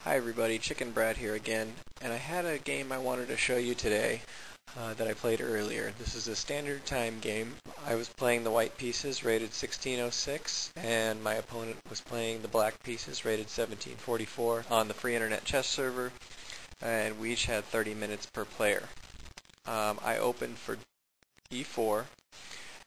Hi everybody, ChickenBrad here again, and I had a game I wanted to show you today that I played earlier. This is a standard time game. I was playing the white pieces rated 1606, and my opponent was playing the black pieces rated 1744 on the free internet chess server, and we each had 30 minutes per player. I opened for e4,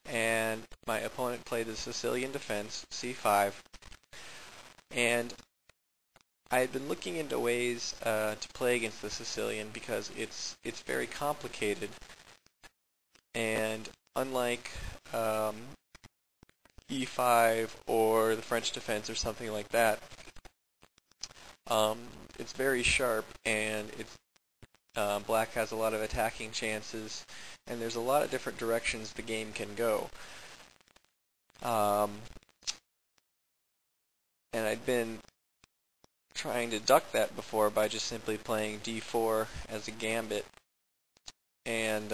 and my opponent played the Sicilian defense, c5, and I had been looking into ways to play against the Sicilian because it's very complicated, and unlike e5 or the French defense or something like that, it's very sharp, and black has a lot of attacking chances, and there's a lot of different directions the game can go. And I'd been trying to duck that before by just simply playing d4 as a gambit and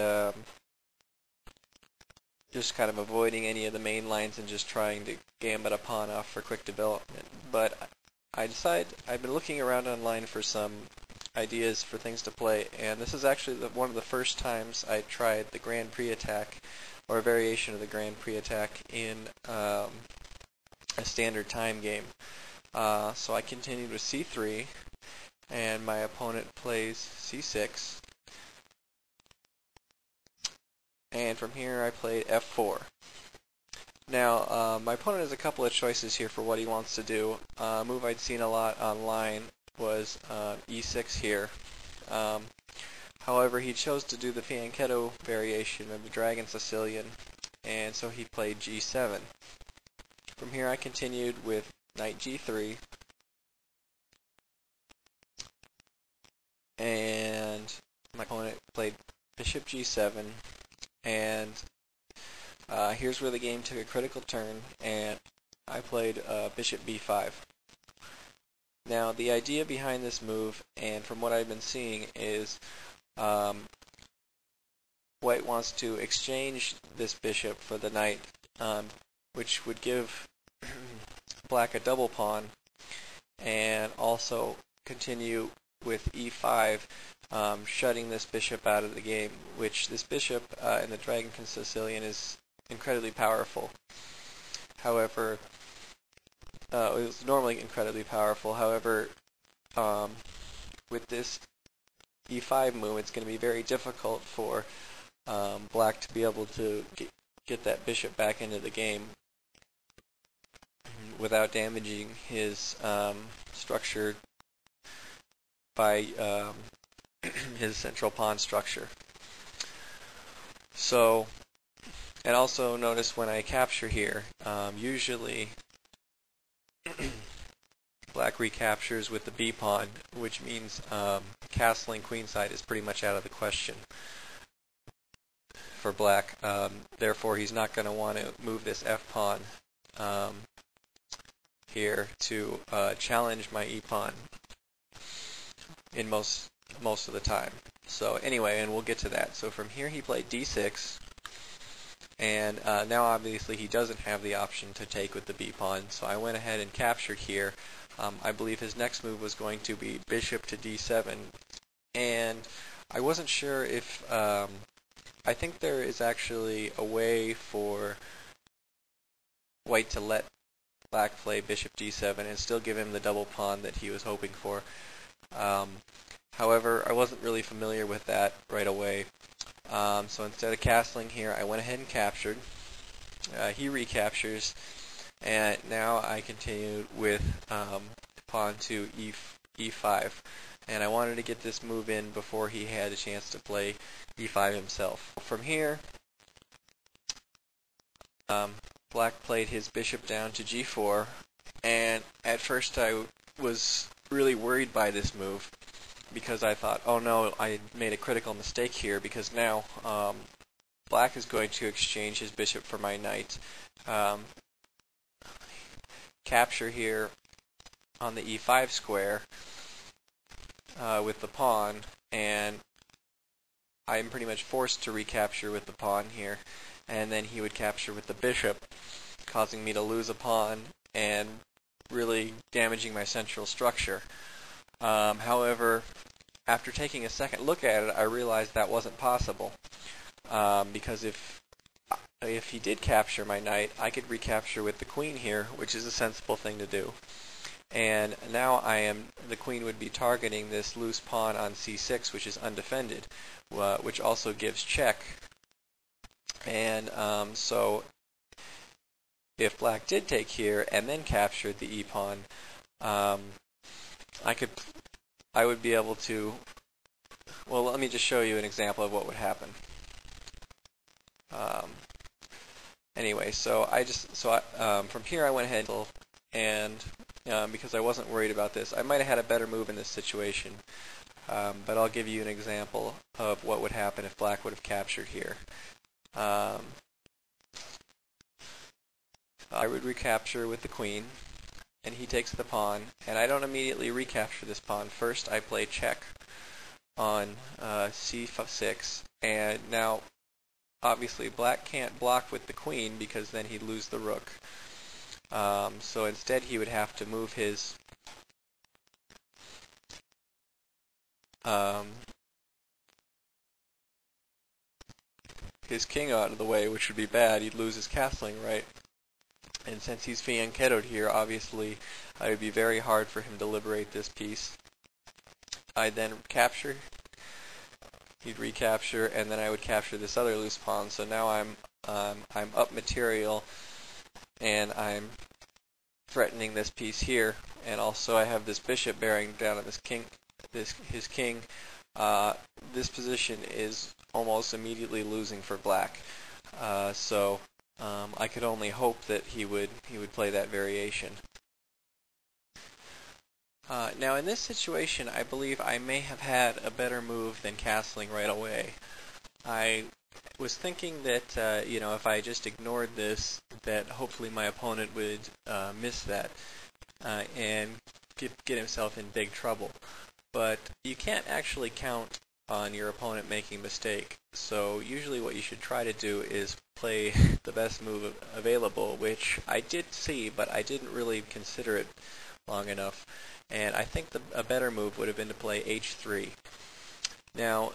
just kind of avoiding any of the main lines and just trying to gambit a pawn off for quick development. But I decided I've been looking around online for some ideas for things to play, and this is actually one of the first times I tried the Grand Prix attack, or a variation of the Grand Prix attack in a standard time game. So I continued with c3, and my opponent plays c6, and from here I played f4. Now, my opponent has a couple of choices here for what he wants to do. A move I'd seen a lot online was e6 here. However, he chose to do the fianchetto variation of the Dragon Sicilian, and so he played g7. From here I continued with knight g3, and my opponent played bishop g7, and here's where the game took a critical turn, and I played bishop b5. Now, the idea behind this move, and from what I've been seeing, is white wants to exchange this bishop for the knight, which would give black a double pawn, and also continue with e5, shutting this bishop out of the game, which this bishop in the Dragon Sicilian is incredibly powerful. However, it was normally incredibly powerful. However, with this e5 move, it's going to be very difficult for black to be able to get that bishop back into the game without damaging his structure by his central pawn structure. So, and also notice when I capture here, usually black recaptures with the b pawn, which means castling queenside is pretty much out of the question for black. Therefore, he's not going to want to move this f pawn here to challenge my e pawn in most of the time. So anyway, and we'll get to that. So from here he played d6, and now obviously he doesn't have the option to take with the b pawn, so I went ahead and captured here. I believe his next move was going to be bishop to d7, and I wasn't sure if I think there is actually a way for white to let black play bishop d7 and still give him the double pawn that he was hoping for. However, I wasn't really familiar with that right away. So instead of castling here, I went ahead and captured. He recaptures, and now I continued with pawn to e5. And I wanted to get this move in before he had a chance to play e5 himself. From here, black played his bishop down to g4, and at first I was really worried by this move because I thought, oh no, I made a critical mistake here, because now black is going to exchange his bishop for my knight. Capture here on the e5 square with the pawn, and I'm pretty much forced to recapture with the pawn here, and then he would capture with the bishop, causing me to lose a pawn and really damaging my central structure. However, after taking a second look at it, I realized that wasn't possible, because if he did capture my knight, I could recapture with the queen here, which is a sensible thing to do. And now the queen would be targeting this loose pawn on c6, which is undefended, which also gives check. And so if black did take here and then captured the e-pawn, I would be able to, well, let me just show you an example of what would happen. Anyway, so from here I went ahead and because I wasn't worried about this, I might have had a better move in this situation, but I'll give you an example of what would happen if black would have captured here. I would recapture with the queen, and he takes the pawn, and I don't immediately recapture this pawn. First, I play check on c6, and now, obviously, black can't block with the queen because then he'd lose the rook. So instead, he would have to move his king out of the way, which would be bad. He'd lose his castling, right? And since he's fianchettoed here, obviously, it would be very hard for him to liberate this piece. I'd then capture. He'd recapture, and then I would capture this other loose pawn. So now I'm up material, and I'm threatening this piece here, and also I have this bishop bearing down on his king. This position is almost immediately losing for black. So I could only hope that he would play that variation. Now in this situation, I believe I may have had a better move than castling right away. I was thinking that if I just ignored this, that hopefully my opponent would miss that and get himself in big trouble. But you can't actually count on your opponent making a mistake. So usually what you should try to do is play the best move available, which I did see, but I didn't really consider it long enough. And I think a better move would have been to play h3. Now,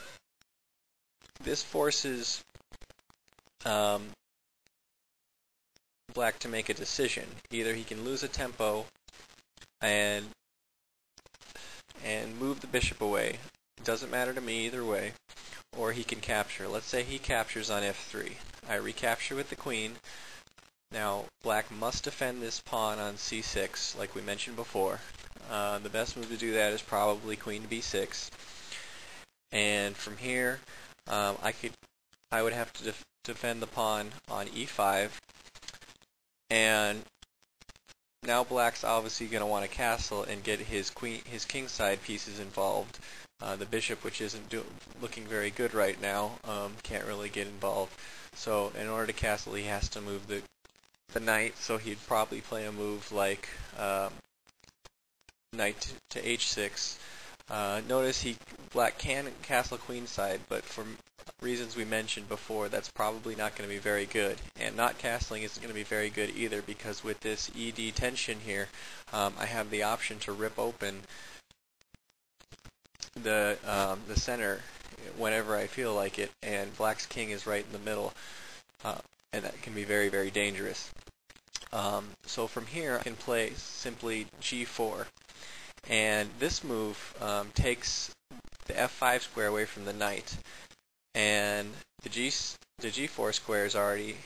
this forces black to make a decision. Either he can lose a tempo and move the bishop away. It doesn't matter to me either way. Or he can capture. Let's say he captures on f3. I recapture with the queen. Now, black must defend this pawn on c6, like we mentioned before. The best move to do that is probably queen to b6. And from here, I would have to defend the pawn on e5. And now black's obviously going to want to castle and get his kingside pieces involved. The bishop, which isn't looking very good right now, can't really get involved. So in order to castle, he has to move the knight. So he'd probably play a move like knight to h6. Notice black can castle queenside, but for reasons we mentioned before, that's probably not going to be very good. And not castling isn't going to be very good either, because with this ED tension here, I have the option to rip open the center whenever I feel like it, and black's king is right in the middle, and that can be very, very dangerous. So from here, I can play simply g4. And this move takes the f5 square away from the knight, and the g4 square is already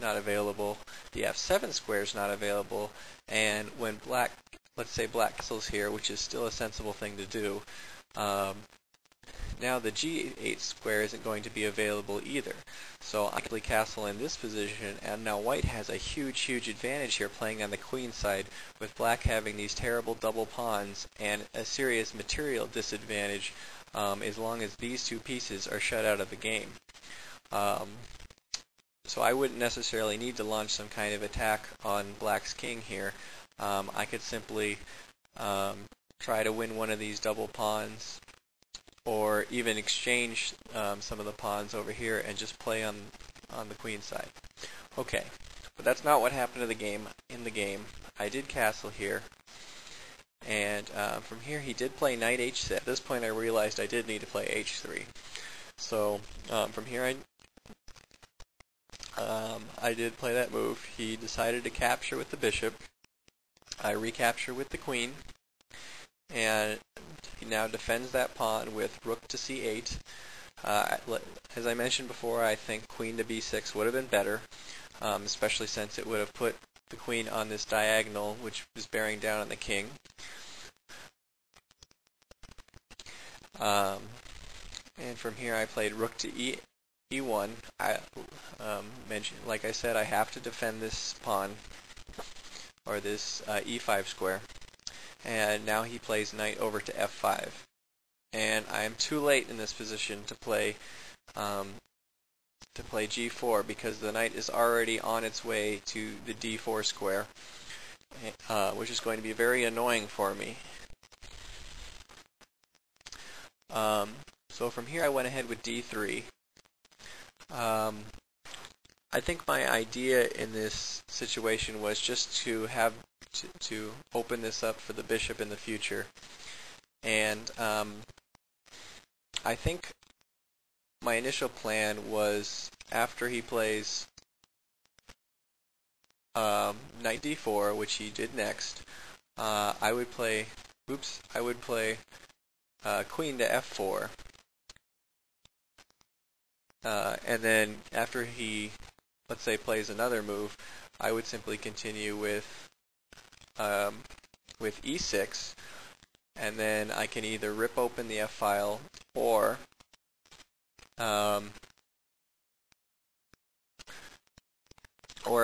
not available. The f7 square is not available, and when let's say black castles here, which is still a sensible thing to do, now the g8 square isn't going to be available either. So I can castle in this position, and now white has a huge, huge advantage here playing on the queen side, with black having these terrible double pawns and a serious material disadvantage as long as these two pieces are shut out of the game. So I wouldn't necessarily need to launch some kind of attack on black's king here. I could simply try to win one of these double pawns, or even exchange some of the pawns over here and just play on the queen side. Okay, but that's not what happened in the game. I did castle here, And from here he did play knight h6. At this point I realized I did need to play h3. So from here I did play that move. He decided to capture with the bishop. I recapture with the queen, and he now defends that pawn with rook to c8. As I mentioned before, I think queen to b6 would have been better, especially since it would have put the queen on this diagonal, which is bearing down on the king. And from here I played rook to e1. I mentioned, like I said, I have to defend this pawn, or this e5 square. And now he plays knight over to f5. And I am too late in this position to play g4, because the knight is already on its way to the d4 square, which is going to be very annoying for me. So from here I went ahead with d3. I think my idea in this situation was just to have to open this up for the bishop in the future. And I think my initial plan was, after he plays knight d4, which he did next, I would play queen to f4. And then after he, let's say, plays another move, I would simply continue with e6, and then I can either rip open the f file, or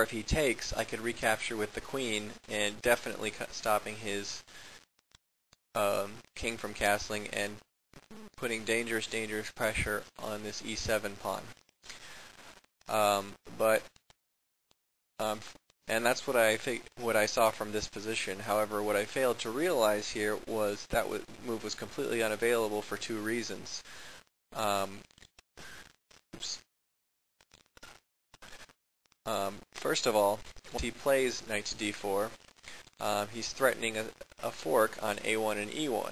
if he takes, I could recapture with the queen, and definitely stopping his king from castling and putting dangerous pressure on this e7 pawn. And that's what I saw from this position. However, what I failed to realize here was that move was completely unavailable for two reasons. First of all, once he plays knight to d4, he's threatening a fork on a1 and e1.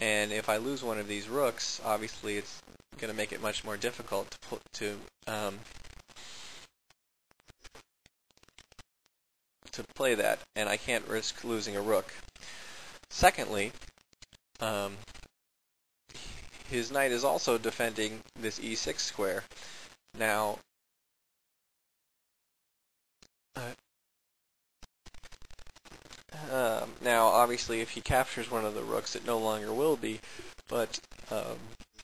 And if I lose one of these rooks, obviously it's going to make it much more difficult to play that, and I can't risk losing a rook. Secondly, his knight is also defending this e6 square. Now, obviously, if he captures one of the rooks, it no longer will be, but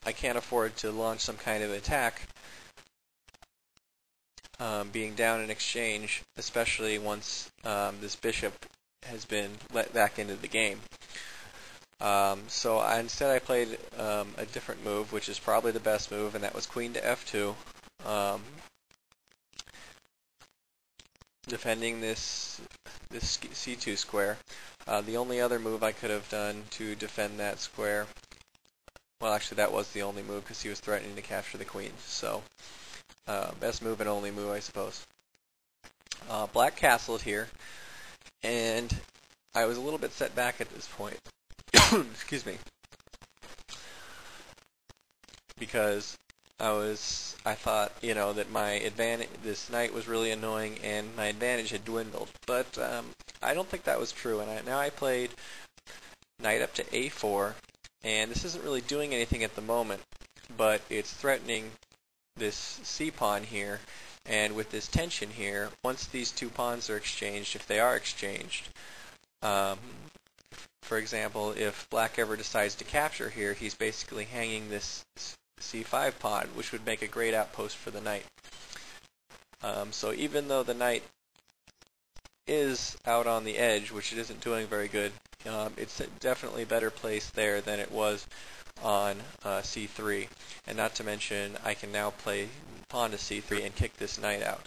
I can't afford to launch some kind of attack being down in exchange, especially once this bishop has been let back into the game. So instead I played a different move, which is probably the best move, and that was queen to f2, defending this c2 square. The only other move I could have done to defend that square, well, actually that was the only move, because he was threatening to capture the queen. So best move and only move, I suppose. Black castled here, and I was a little bit set back at this point. Excuse me. Because I thought, that my advantage, this knight was really annoying, and my advantage had dwindled. But I don't think that was true. And now I played knight up to a4, and this isn't really doing anything at the moment, but it's threatening this c pawn here. And with this tension here, once these two pawns are exchanged, if they are exchanged, for example, if black ever decides to capture here, he's basically hanging this c5 pawn, which would make a great outpost for the knight. So even though the knight is out on the edge, which it isn't doing very good, it's definitely better placed there than it was on c3. And not to mention, I can now play pawn to c3 and kick this knight out.